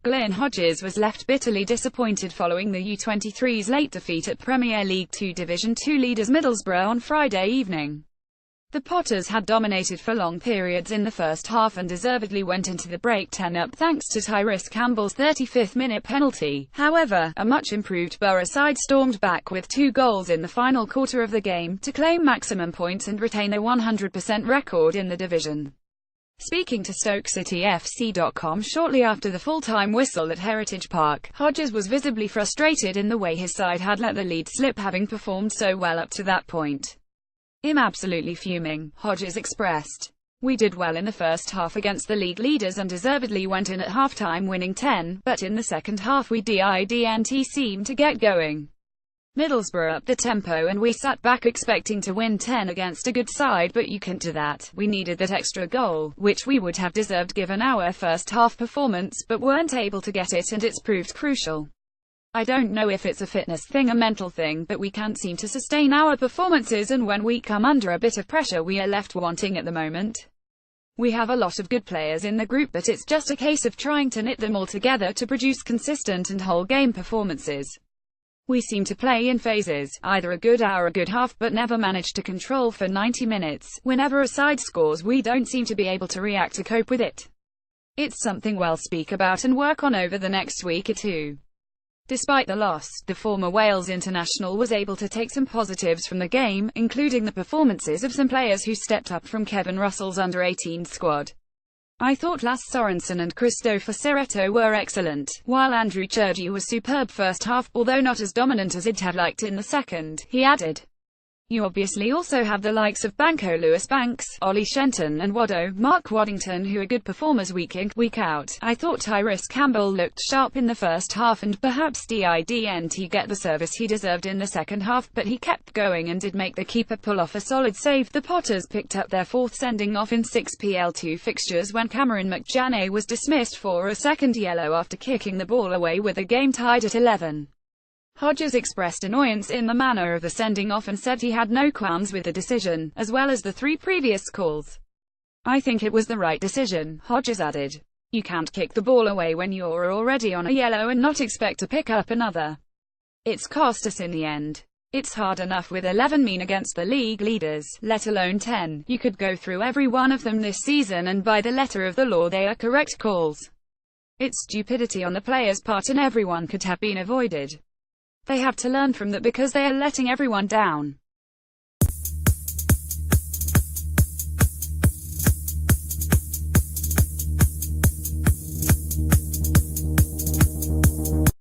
Glenn Hodges was left bitterly disappointed following the U23's late defeat at Premier League Two Division Two leaders Middlesbrough on Friday evening. The Potters had dominated for long periods in the first half and deservedly went into the break 10-up thanks to Tyrese Campbell's 35th-minute penalty. However, a much-improved Borough side stormed back with 2 goals in the final quarter of the game, to claim maximum points and retain their 100% record in the division. Speaking to StokeCityFC.com shortly after the full-time whistle at Heritage Park, Hodges was visibly frustrated in the way his side had let the lead slip, having performed so well up to that point. "I'm absolutely fuming," Hodges expressed. "We did well in the first half against the league leaders and deservedly went in at half-time winning 10, but in the second half we didn't seem to get going. Middlesbrough upped the tempo and we sat back expecting to win 10 against a good side, but you can't do that. We needed that extra goal, which we would have deserved given our first half performance, but weren't able to get it, and it's proved crucial. I don't know if it's a fitness thing, a mental thing, but we can't seem to sustain our performances, and when we come under a bit of pressure we are left wanting at the moment. We have a lot of good players in the group, but it's just a case of trying to knit them all together to produce consistent and whole game performances. We seem to play in phases, either a good hour or a good half, but never manage to control for 90 minutes. Whenever a side scores we don't seem to be able to react to cope with it. It's something we'll speak about and work on over the next week or two." Despite the loss, the former Wales international was able to take some positives from the game, including the performances of some players who stepped up from Kevin Russell's under-18 squad. "I thought Lasse Sorensen and Christopher Serretto were excellent, while Andrew Churji was superb first half, although not as dominant as I'd have liked in the second," he added. "You obviously also have the likes of Banco Lewis Banks, Ollie Shenton and Mark Waddington who are good performers week in, week out. I thought Tyrese Campbell looked sharp in the first half and perhaps didn't get the service he deserved in the second half, but he kept going and did make the keeper pull off a solid save." The Potters picked up their 4th sending off in 6 PL2 fixtures when Cameron McJaney was dismissed for a second yellow after kicking the ball away with the game tied at 11. Hodges expressed annoyance in the manner of the sending-off and said he had no qualms with the decision, as well as the 3 previous calls. "I think it was the right decision," Hodges added. "You can't kick the ball away when you're already on a yellow and not expect to pick up another. It's cost us in the end. It's hard enough with 11 men against the league leaders, let alone 10. You could go through every one of them this season and by the letter of the law they are correct calls. It's stupidity on the players' part and everyone could have been avoided. They have to learn from that because they are letting everyone down."